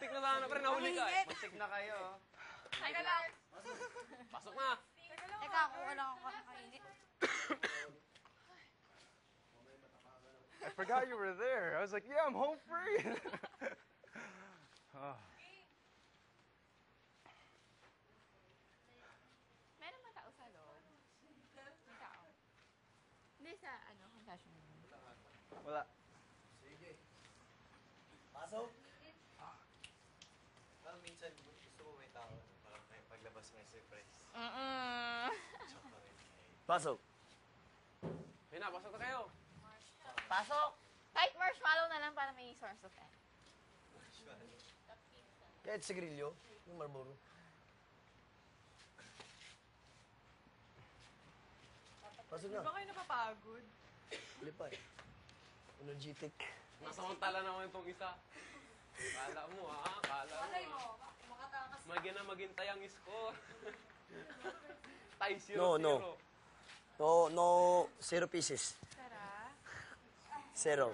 Muntik na sana, pre. Nahuli ka. Muntik na kayo. Teka lang. Pasok na. Teka, kuha lang ako nakainit. I forgot you were there. I was like, yeah, I'm home free. Oh. Meron ba tao sa loob? May tao. Hindi sa, confession room. Wala. Pasok. Parang minsan gusto mo may tao. Parang may paglabas may surprise. Tsaka rin. Pasok. Ayun na, pasok na kayo. Pasok! Kahit marshmallow na lang para may source of end. Kahit sigarilyo, yung Marlboro. Pasok na. Di ba kayo napapagod? Lipay. Energetic. Nasamantala naman itong isa. Kala mo, ha? Kala mo. Maging na maghintay ang score. Tie 0-0. No. No, 0 pieces. Tara. 0.